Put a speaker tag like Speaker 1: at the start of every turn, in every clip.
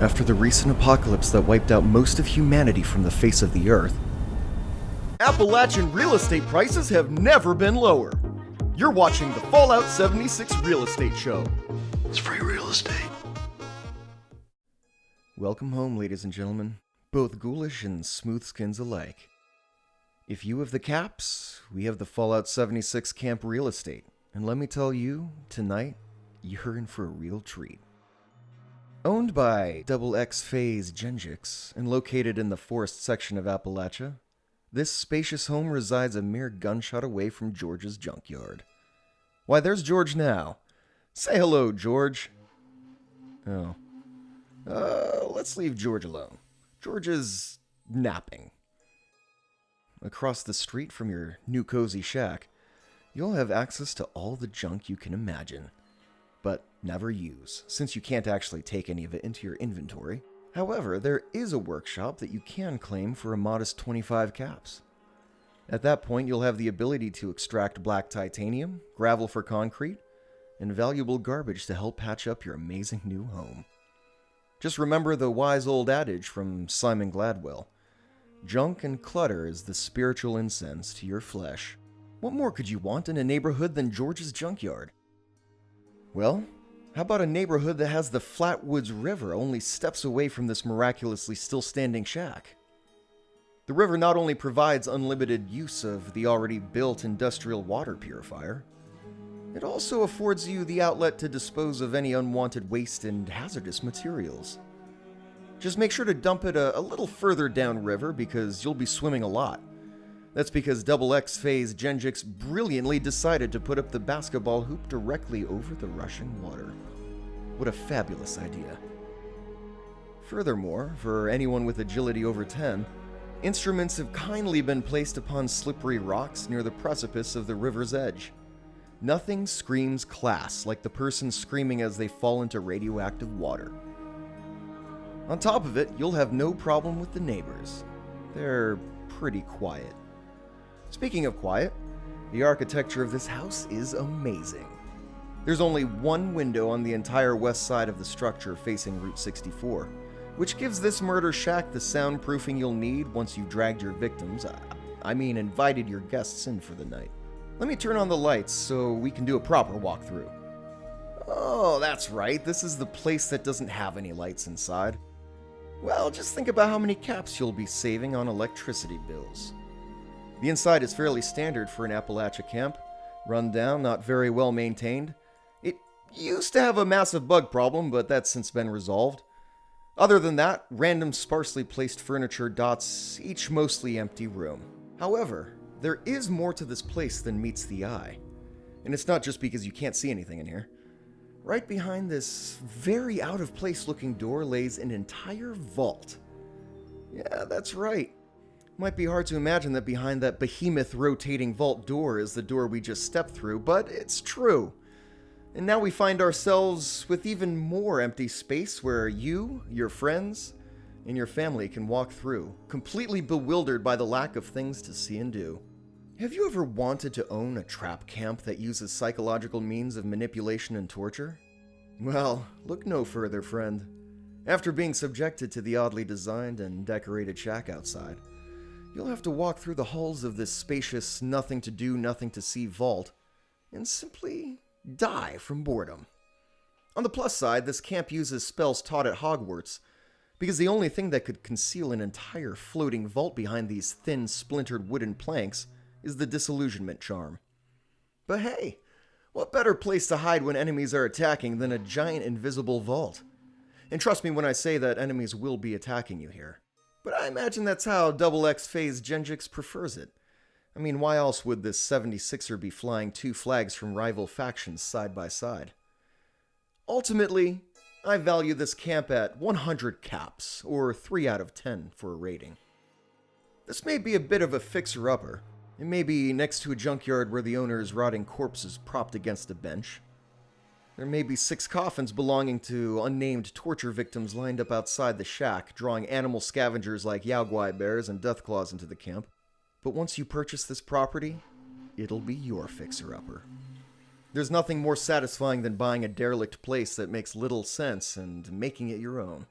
Speaker 1: after the recent apocalypse that wiped out most of humanity from the face of the earth, Appalachian real estate prices have never been lower. You're watching the Fallout 76 Real Estate Show.
Speaker 2: It's free real estate.
Speaker 1: Welcome home, ladies and gentlemen, both ghoulish and smooth skins alike. If you have the caps, we have the Fallout 76 Camp Real Estate, and let me tell you, tonight, you're in for a real treat. Owned by XX Phase Genjix and located in the forest section of Appalachia, this spacious home resides a mere gunshot away from George's Junkyard. Why, there's George now. Say hello, George. Oh. Let's leave George alone. George is napping. Across the street from your new cozy shack, you'll have access to all the junk you can imagine, but never use, since you can't actually take any of it into your inventory. However, there is a workshop that you can claim for a modest 25 caps. At that point, you'll have the ability to extract black titanium, gravel for concrete, and valuable garbage to help patch up your amazing new home. Just remember the wise old adage from Simon Gladwell: junk and clutter is the spiritual incense to your flesh. What more could you want in a neighborhood than George's Junkyard? Well, how about a neighborhood that has the Flatwoods River only steps away from this miraculously still standing shack? The river not only provides unlimited use of the already built industrial water purifier, it also affords you the outlet to dispose of any unwanted waste and hazardous materials. Just make sure to dump it a little further downriver because you'll be swimming a lot. That's because XX Phase Genjix brilliantly decided to put up the basketball hoop directly over the rushing water. What a fabulous idea. Furthermore, for anyone with agility over 10, instruments have kindly been placed upon slippery rocks near the precipice of the river's edge. Nothing screams class like the person screaming as they fall into radioactive water. On top of it, you'll have no problem with the neighbors. They're pretty quiet. Speaking of quiet, the architecture of this house is amazing. There's only one window on the entire west side of the structure facing Route 64, which gives this murder shack the soundproofing you'll need once you've dragged your victims, invited your guests in for the night. Let me turn on the lights so we can do a proper walkthrough. Oh, that's right, this is the place that doesn't have any lights inside. Well, just think about how many caps you'll be saving on electricity bills. The inside is fairly standard for an Appalachia camp. Run down, not very well maintained. It used to have a massive bug problem, but that's since been resolved. Other than that, random sparsely placed furniture dots each mostly empty room. However, there is more to this place than meets the eye. And it's not just because you can't see anything in here. Right behind this very out-of-place looking door lays an entire vault. Yeah, that's right. Might be hard to imagine that behind that behemoth rotating vault door is the door we just stepped through, but it's true. And now we find ourselves with even more empty space where you, your friends, and your family can walk through, completely bewildered by the lack of things to see and do. Have you ever wanted to own a trap camp that uses psychological means of manipulation and torture? Well, look no further, friend. After being subjected to the oddly designed and decorated shack outside, you'll have to walk through the halls of this spacious, nothing-to-do, nothing-to-see vault and simply die from boredom. On the plus side, this camp uses spells taught at Hogwarts, because the only thing that could conceal an entire floating vault behind these thin, splintered wooden planks is the disillusionment charm. But hey, what better place to hide when enemies are attacking than a giant invisible vault? And trust me when I say that enemies will be attacking you here. But I imagine that's how XX Phase Genjix prefers it. I mean, why else would this 76er be flying two flags from rival factions side by side? Ultimately, I value this camp at 100 caps, or 3 out of 10 for a rating. This may be a bit of a fixer-upper. It may be next to a junkyard where the owner's rotting corpse is propped against a bench. There may be 6 coffins belonging to unnamed torture victims lined up outside the shack, drawing animal scavengers like Yaogwai bears and Deathclaws into the camp. But once you purchase this property, it'll be your fixer-upper. There's nothing more satisfying than buying a derelict place that makes little sense and making it your own.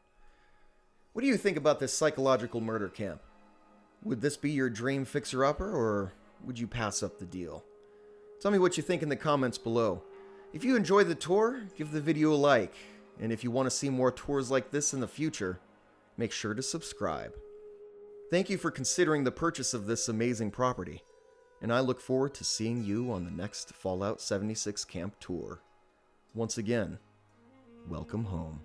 Speaker 1: What do you think about this psychological murder camp? Would this be your dream fixer-upper, or would you pass up the deal? Tell me what you think in the comments below. If you enjoyed the tour, give the video a like, and if you want to see more tours like this in the future, make sure to subscribe. Thank you for considering the purchase of this amazing property, and I look forward to seeing you on the next Fallout 76 Camp Tour. Once again, welcome home.